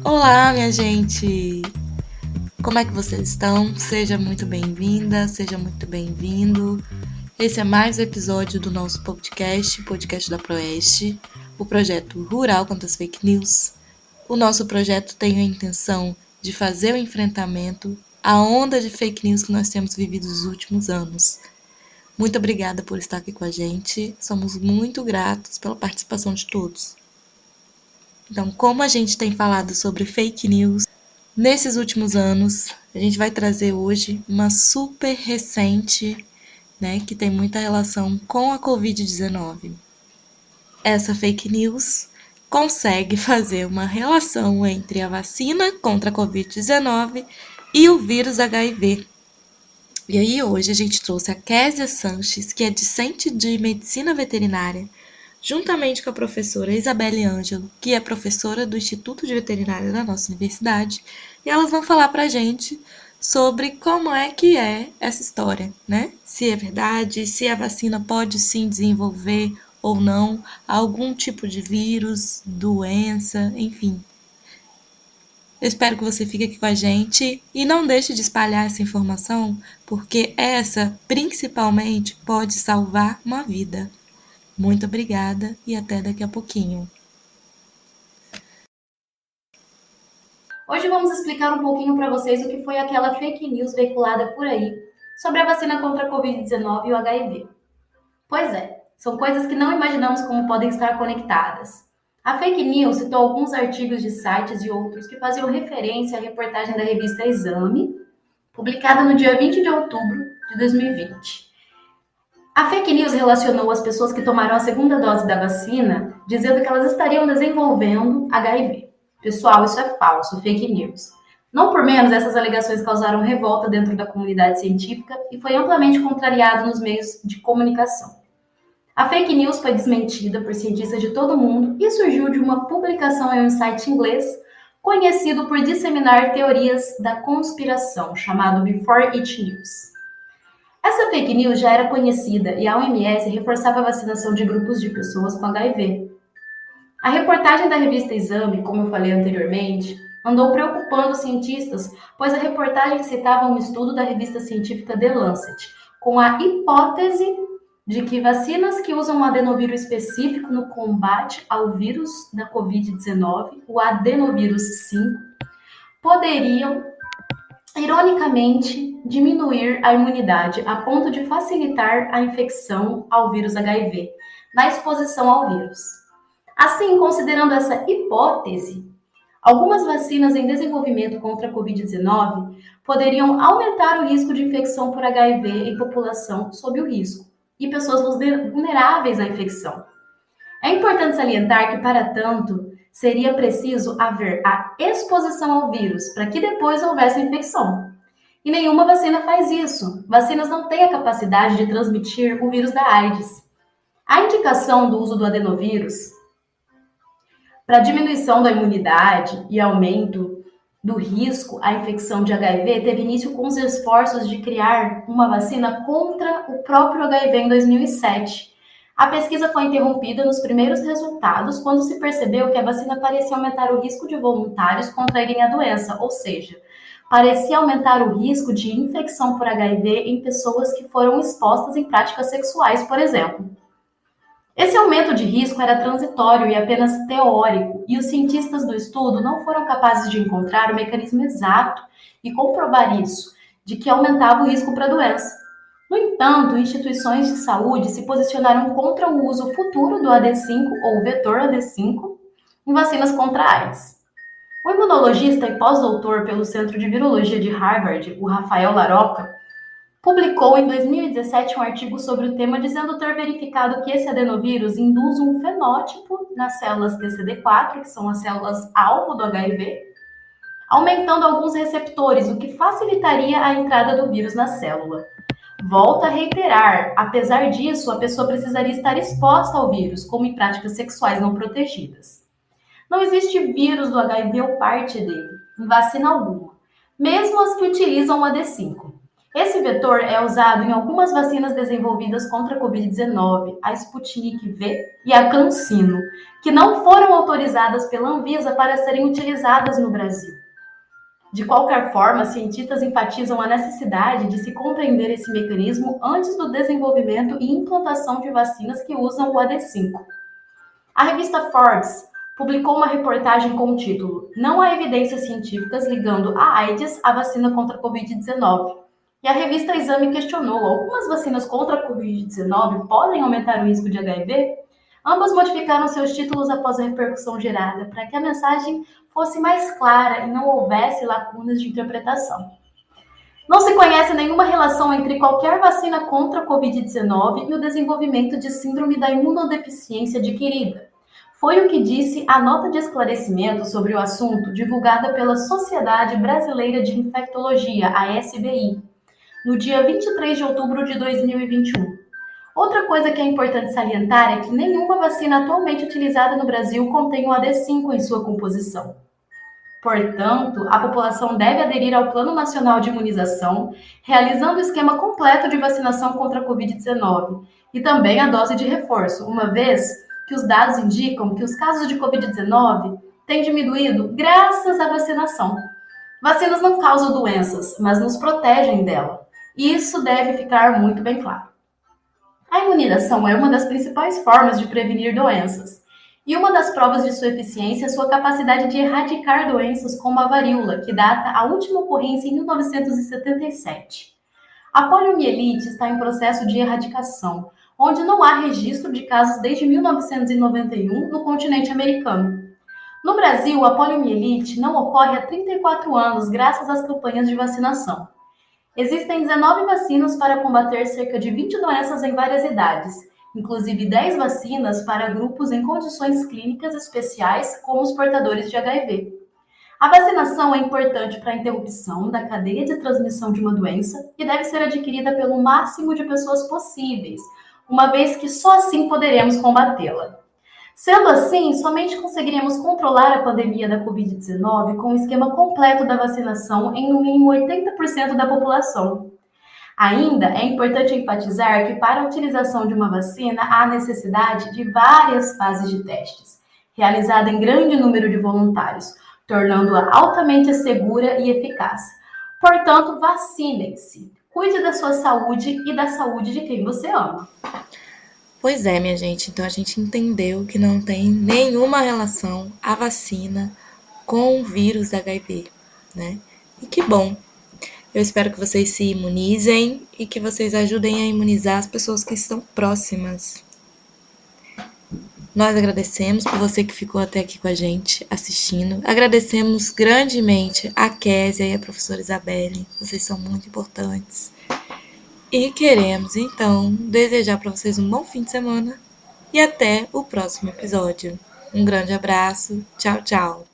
Olá, minha gente! Como é que vocês estão? Seja muito bem-vinda, seja muito bem-vindo. Esse é mais um episódio do nosso podcast da Proeste, o projeto Rural contra as Fake News. O nosso projeto tem a intenção de fazer o enfrentamento à onda de fake news que nós temos vivido nos últimos anos. Muito obrigada por estar aqui com a gente, somos muito gratos pela participação de todos. Então, como a gente tem falado sobre fake news nesses últimos anos, a gente vai trazer hoje uma super recente, que tem muita relação com a Covid-19. Essa fake news consegue fazer uma relação entre a vacina contra a Covid-19 e o vírus HIV. E aí hoje a gente trouxe a Késia Sanches, que é discente de Medicina Veterinária, juntamente com a professora Isabelle Ângelo, que é professora do Instituto de Veterinária da nossa universidade, e elas vão falar pra gente sobre como é que é essa história, né? Se é verdade, se a vacina pode sim desenvolver ou não algum tipo de vírus, doença, enfim. Eu espero que você fique aqui com a gente e não deixe de espalhar essa informação, porque essa, principalmente, pode salvar uma vida. Muito obrigada e até daqui a pouquinho. Hoje vamos explicar um pouquinho para vocês o que foi aquela fake news veiculada por aí sobre a vacina contra a Covid-19 e o HIV. Pois é, são coisas que não imaginamos como podem estar conectadas. A fake news citou alguns artigos de sites e outros que faziam referência à reportagem da revista Exame, publicada no dia 20 de outubro de 2020. A fake news relacionou as pessoas que tomaram a segunda dose da vacina, dizendo que elas estariam desenvolvendo HIV. Pessoal, isso é falso, fake news. Não por menos, essas alegações causaram revolta dentro da comunidade científica e foi amplamente contrariado nos meios de comunicação. A fake news foi desmentida por cientistas de todo o mundo e surgiu de uma publicação em um site inglês conhecido por disseminar teorias da conspiração, chamado Before It News. Essa fake news já era conhecida e a OMS reforçava a vacinação de grupos de pessoas com HIV. A reportagem da revista Exame, como eu falei anteriormente, andou preocupando os cientistas, pois a reportagem citava um estudo da revista científica The Lancet, com a hipótese de que vacinas que usam um adenovírus específico no combate ao vírus da Covid-19, o adenovírus 5, poderiam, ironicamente, diminuir a imunidade a ponto de facilitar a infecção ao vírus HIV, na exposição ao vírus. Assim, considerando essa hipótese, algumas vacinas em desenvolvimento contra a Covid-19 poderiam aumentar o risco de infecção por HIV em população sob o risco e pessoas vulneráveis à infecção. É importante salientar que, para tanto, seria preciso haver a exposição ao vírus para que depois houvesse a infecção. E nenhuma vacina faz isso. Vacinas não têm a capacidade de transmitir o vírus da AIDS. A indicação do uso do adenovírus para diminuição da imunidade e aumento do risco à infecção de HIV teve início com os esforços de criar uma vacina contra o próprio HIV em 2007. A pesquisa foi interrompida nos primeiros resultados quando se percebeu que a vacina parecia aumentar o risco de voluntários contraírem a doença, ou seja, parecia aumentar o risco de infecção por HIV em pessoas que foram expostas em práticas sexuais, por exemplo. Esse aumento de risco era transitório e apenas teórico, e os cientistas do estudo não foram capazes de encontrar o mecanismo exato e comprovar isso, de que aumentava o risco para a doença. No entanto, instituições de saúde se posicionaram contra o uso futuro do AD5 ou vetor AD5 em vacinas contra a AIDS. O imunologista e pós-doutor pelo Centro de Virologia de Harvard, o Rafael Laroca, publicou em 2017 um artigo sobre o tema dizendo ter verificado que esse adenovírus induz um fenótipo nas células TCD4, que são as células-alvo do HIV, aumentando alguns receptores, o que facilitaria a entrada do vírus na célula. Volto a reiterar, apesar disso, a pessoa precisaria estar exposta ao vírus, como em práticas sexuais não protegidas. Não existe vírus do HIV ou parte dele, em vacina alguma, mesmo as que utilizam o AD5. Esse vetor é usado em algumas vacinas desenvolvidas contra a Covid-19, a Sputnik V e a CanSino, que não foram autorizadas pela Anvisa para serem utilizadas no Brasil. De qualquer forma, cientistas enfatizam a necessidade de se compreender esse mecanismo antes do desenvolvimento e implantação de vacinas que usam o AD5. A revista Forbes publicou uma reportagem com o título "Não há evidências científicas ligando a AIDS à vacina contra a Covid-19". E a revista Exame questionou: algumas vacinas contra a Covid-19 podem aumentar o risco de HIV? Ambas modificaram seus títulos após a repercussão gerada, para que a mensagem fosse mais clara e não houvesse lacunas de interpretação. Não se conhece nenhuma relação entre qualquer vacina contra a Covid-19 e o desenvolvimento de síndrome da imunodeficiência adquirida. Foi o que disse a nota de esclarecimento sobre o assunto divulgada pela Sociedade Brasileira de Infectologia, a SBI, no dia 23 de outubro de 2021. Outra coisa que é importante salientar é que nenhuma vacina atualmente utilizada no Brasil contém o AD5 em sua composição. Portanto, a população deve aderir ao Plano Nacional de Imunização, realizando o esquema completo de vacinação contra a Covid-19 e também a dose de reforço, uma vez que os dados indicam que os casos de Covid-19 têm diminuído graças à vacinação. Vacinas não causam doenças, mas nos protegem dela. E isso deve ficar muito bem claro. A imunização é uma das principais formas de prevenir doenças. E uma das provas de sua eficiência é sua capacidade de erradicar doenças como a varíola, que data a última ocorrência em 1977. A poliomielite está em processo de erradicação, onde não há registro de casos desde 1991 no continente americano. No Brasil, a poliomielite não ocorre há 34 anos, graças às campanhas de vacinação. Existem 19 vacinas para combater cerca de 20 doenças em várias idades, inclusive 10 vacinas para grupos em condições clínicas especiais, como os portadores de HIV. A vacinação é importante para a interrupção da cadeia de transmissão de uma doença e deve ser adquirida pelo máximo de pessoas possíveis, uma vez que só assim poderemos combatê-la. Sendo assim, somente conseguiremos controlar a pandemia da Covid-19 com o esquema completo da vacinação em no mínimo 80% da população. Ainda é importante enfatizar que para a utilização de uma vacina há necessidade de várias fases de testes, realizada em grande número de voluntários, tornando-a altamente segura e eficaz. Portanto, vacinem-se. Cuide da sua saúde e da saúde de quem você ama. Pois é, minha gente, então a gente entendeu que não tem nenhuma relação a vacina com o vírus da HIV, né? E que bom! Eu espero que vocês se imunizem e que vocês ajudem a imunizar as pessoas que estão próximas. Nós agradecemos por você que ficou até aqui com a gente, assistindo. Agradecemos grandemente a Késia e a professora Isabelle. Vocês são muito importantes. E queremos, então, desejar para vocês um bom fim de semana e até o próximo episódio. Um grande abraço. Tchau, tchau.